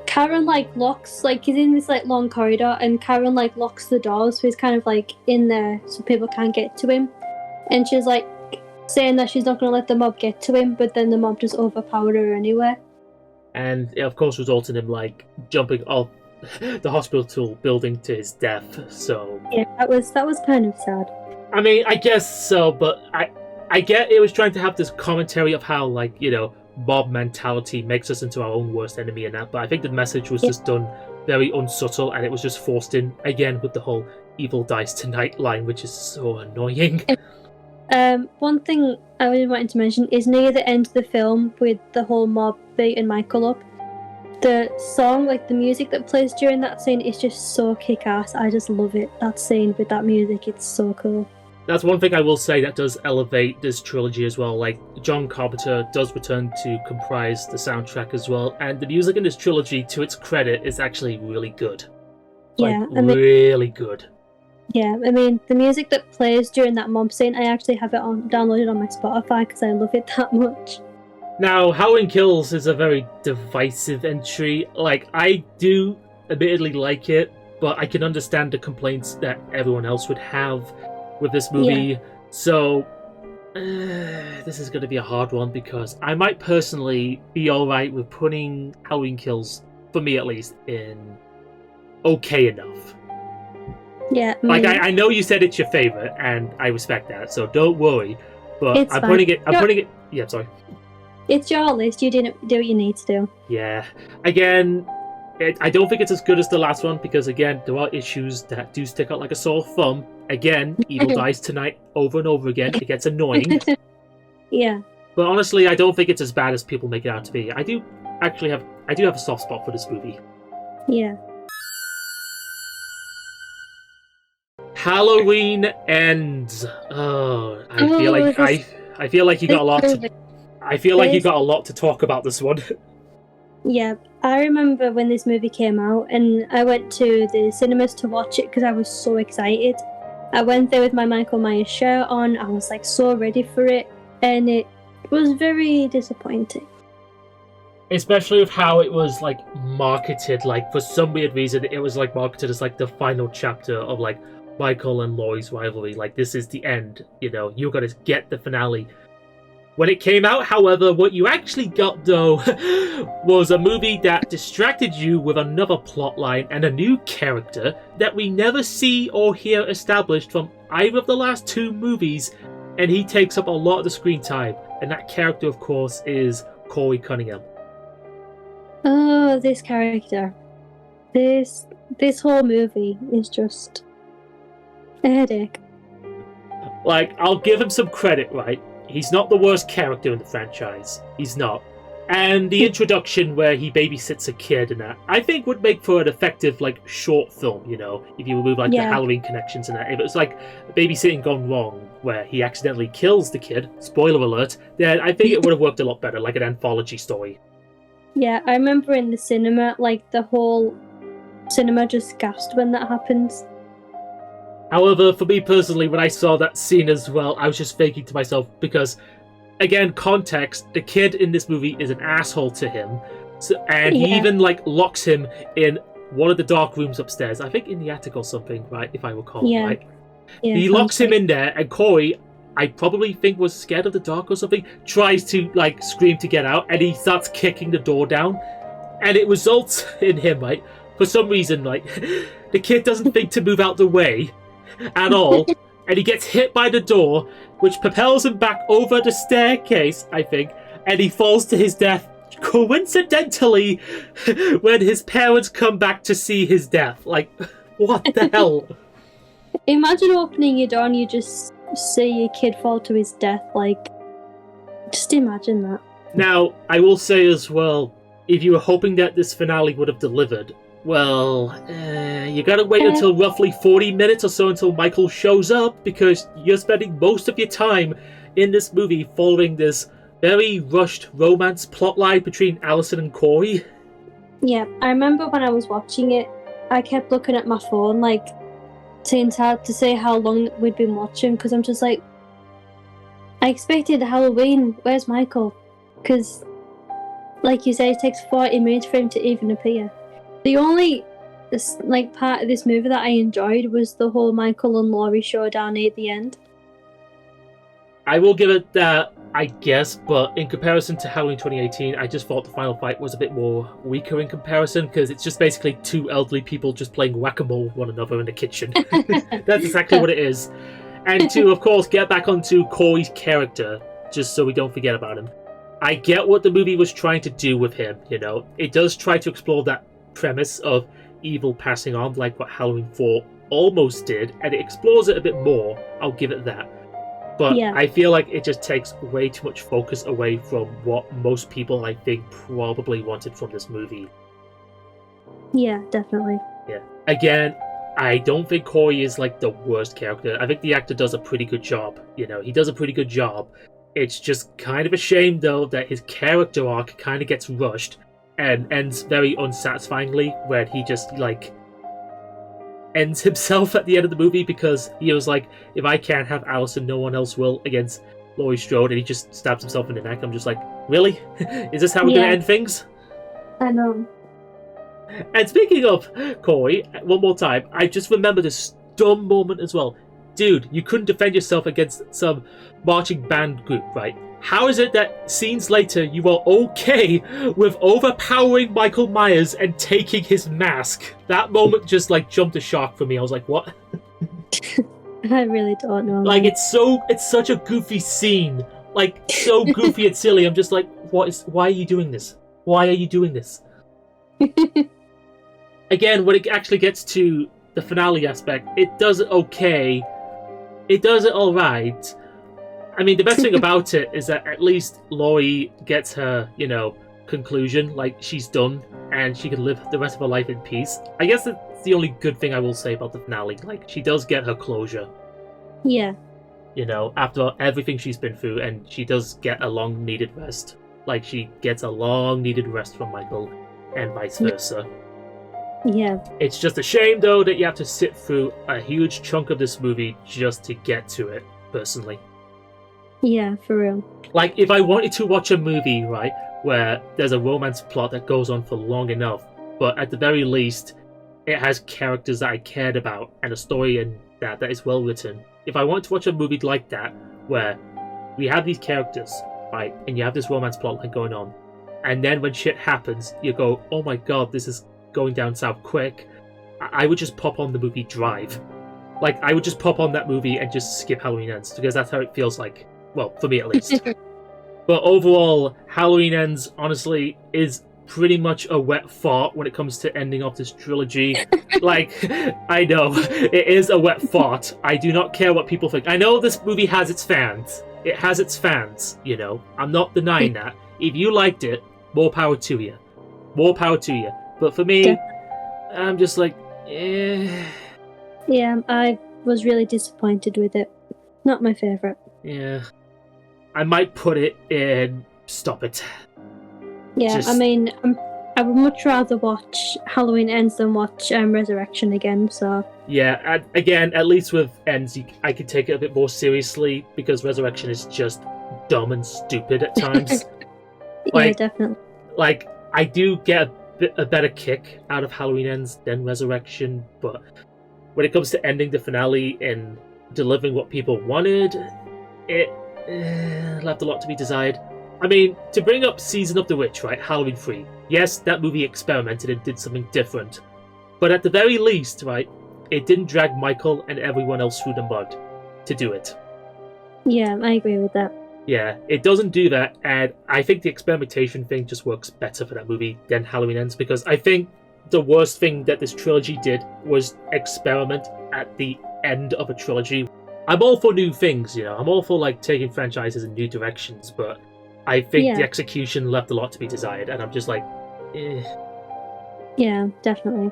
Karen locks, he's in this long corridor, and Karen locks the doors, so he's kind of in there so people can't get to him, and she's saying that she's not going to let the mob get to him, but then the mob just overpowered her anyway. And it of course results in him jumping off the hospital building to his death. So yeah, that was kind of sad. I mean, I guess so, but I get it was trying to have this commentary of how mob mentality makes us into our own worst enemy and that, but I think the message was just done very unsubtle, and it was just forced in again with the whole evil dies tonight line, which is so annoying. One thing I really wanted to mention is near the end of the film, with the whole mob beating Michael up, the song, the music that plays during that scene is just so kick-ass. I just love it, that scene with that music, it's so cool. That's one thing I will say that does elevate this trilogy as well. John Carpenter does return to comprise the soundtrack as well, and the music in this trilogy, to its credit, is actually really good. Really good. Yeah, I mean, the music that plays during that mob scene, I actually have it downloaded on my Spotify because I love it that much. Now, Halloween Kills is a very divisive entry. I do admittedly like it, but I can understand the complaints that everyone else would have with this movie. Yeah. So this is going to be a hard one, because I might personally be alright with putting Halloween Kills, for me at least, in okay enough. Yeah. I know you said it's your favorite, and I respect that, so don't worry, but I'm putting it yeah, sorry. It's your list, you didn't do what you need to do. Yeah. Again, I don't think it's as good as the last one, because again, there are issues that do stick out like a sore thumb. Again, evil dies tonight over and over again. It gets annoying. Yeah. But honestly, I don't think it's as bad as people make it out to be. I do have a soft spot for this movie. Yeah. Halloween Ends. Oh, I feel like you got a lot. I feel like you got a lot to talk about this one. Yeah, I remember when this movie came out, and I went to the cinemas to watch it because I was so excited. I went there with my Michael Myers shirt on. I was so ready for it, and it was very disappointing. Especially with how it was marketed. For some weird reason, it was marketed as the final chapter of Michael and Laurie's rivalry. This is the end. You gotta get the finale. When it came out, however, what you actually got, though, was a movie that distracted you with another plotline and a new character that we never see or hear established from either of the last two movies, and he takes up a lot of the screen time. And that character, of course, is Corey Cunningham. Oh, this character. This whole movie is just a headache. Like, I'll give him some credit, right? He's not the worst character in the franchise. He's not. And the introduction where he babysits a kid and that, I think would make for an effective, like, short film, you know, if you remove, like, the Halloween connections and that. If it was, like, babysitting gone wrong, where he accidentally kills the kid, spoiler alert, then I think it would have worked a lot better, like an anthology story. Yeah, I remember in the cinema, like, the whole cinema just gasped when that happens. However, for me personally, when I saw that scene as well, I was just thinking to myself, because... Again, context, the kid in this movie is an asshole to him. And he even, like, locks him in one of the dark rooms upstairs. I think in the attic or something, right? If I recall, right? Yeah, he locks him in there, and Corey, I probably think was scared of the dark or something, tries to, like, scream to get out, and he starts kicking the door down. And it results in him, right? For some reason, like, the kid doesn't think to move out the way at all. And he gets hit by the door, which propels him back over the staircase, I think, and he falls to his death, coincidentally, when his parents come back to see his death. Like, what the hell? Imagine opening your door and you just see your kid fall to his death, like, just imagine that. Now, I will say as well, if you were hoping that this finale would have delivered, well, you gotta wait until roughly 40 minutes or so until Michael shows up, because you're spending most of your time in this movie following this very rushed romance plotline between Allison and Corey. Yeah, I remember when I was watching it, I kept looking at my phone, like, to say how long we'd been watching, because I'm just like, I expected Halloween, where's Michael? Because, like you said, it takes 40 minutes for him to even appear. The only part of this movie that I enjoyed was the whole Michael and Laurie showdown at the end. I will give it that, I guess, but in comparison to Halloween 2018, I just thought the final fight was a bit more weaker in comparison, because it's just basically two elderly people just playing whack-a-mole with one another in the kitchen. That's exactly what it is. And to, of course, get back onto Corey's character, just so we don't forget about him. I get what the movie was trying to do with him, you know. It does try to explore that premise of evil passing on, like what Halloween 4 almost did, and it explores it a bit more, I'll give it that. But I feel like it just takes way too much focus away from what most people, I think, probably wanted from this movie. Yeah, definitely. Yeah. Again, I don't think Corey is, like, the worst character. I think the actor does a pretty good job, you know, he does a pretty good job. It's just kind of a shame, though, that his character arc kind of gets rushed and ends very unsatisfyingly, where he just, like, ends himself at the end of the movie, because he was like, if I can't have Allison, no one else will, against Laurie Strode, and he just stabs himself in the neck. I'm just like, really? Is this how we're going to end things? I know. And speaking of Corey, one more time, I just remember this dumb moment as well. Dude, you couldn't defend yourself against some marching band group, right? How is it that scenes later you are okay with overpowering Michael Myers and taking his mask? That moment just, like, jumped a shark for me. I was like, what? I really don't know. Like, it's such a goofy scene. Like, so goofy and silly. I'm just like, why are you doing this? Why are you doing this? Again, when it actually gets to the finale aspect, it does it okay. It does it alright. I mean, the best thing about it is that at least Laurie gets her, you know, conclusion. Like, she's done, and she can live the rest of her life in peace. I guess that's the only good thing I will say about the finale. Like, she does get her closure. Yeah. You know, after everything she's been through, and she does get a long-needed rest. Like, she gets a long-needed rest from Michael, and vice versa. Yeah. It's just a shame, though, that you have to sit through a huge chunk of this movie just to get to it, personally. Yeah, for real. Like, if I wanted to watch a movie, right, where there's a romance plot that goes on for long enough, but at the very least, it has characters that I cared about, and a story and that is well written. If I wanted to watch a movie like that, where we have these characters, right, and you have this romance plotline going on, and then when shit happens, you go, oh my god, this is going down south quick, I would just pop on the movie Drive. Like, I would just pop on that movie and just skip Halloween Ends, because that's how it feels like. Well, for me at least. But overall, Halloween Ends, honestly, is pretty much a wet fart when it comes to ending off this trilogy. Like, I know, it is a wet fart. I do not care what people think. I know this movie has its fans. It has its fans, you know. I'm not denying that. If you liked it, more power to you. More power to you. But for me, I'm just like, eh. Yeah, I was really disappointed with it. Not my favourite. Yeah. I might put it in Stop It. Yeah, I mean, I would much rather watch Halloween Ends than watch Resurrection again, so... Yeah, again, at least with Ends, I could take it a bit more seriously, because Resurrection is just dumb and stupid at times. Yeah, definitely. Like, I do get a better kick out of Halloween Ends than Resurrection, but when it comes to ending the finale and delivering what people wanted, it left a lot to be desired. I mean, to bring up Season of the Witch, right, Halloween 3, yes, that movie experimented and did something different, but at the very least, right, it didn't drag Michael and everyone else through the mud to do it. Yeah, I agree with that. Yeah, it doesn't do that, and I think the experimentation thing just works better for that movie than Halloween Ends, because I think the worst thing that this trilogy did was experiment at the end of a trilogy. I'm all for new things, you know, I'm all for, like, taking franchises in new directions, but I think the execution left a lot to be desired, and I'm just like, eh. Yeah, definitely.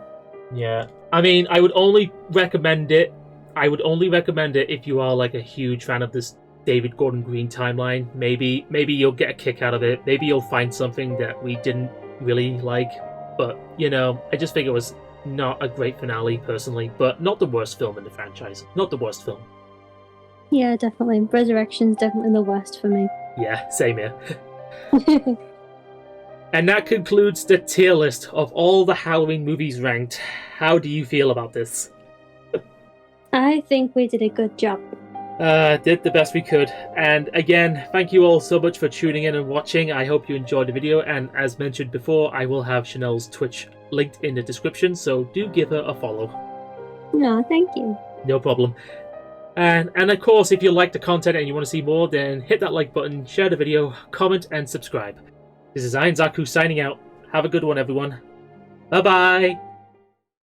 Yeah. I mean, I would only recommend it if you are, like, a huge fan of this David Gordon Green timeline. Maybe you'll get a kick out of it. Maybe you'll find something that we didn't really like. But, you know, I just think it was not a great finale, personally. But not the worst film in the franchise. Not the worst film. Yeah, definitely. Resurrection's definitely the worst for me. Yeah, same here. And that concludes the tier list of all the Halloween movies ranked. How do you feel about this? I think we did a good job. Did the best we could. And again, thank you all so much for tuning in and watching. I hope you enjoyed the video. And as mentioned before, I will have Chanel's Twitch linked in the description, so do give her a follow. No, thank you. No problem. And of course, if you like the content and you want to see more, then hit that like button, share the video, comment, and subscribe. This is IronZaku signing out. Have a good one, everyone. Bye-bye!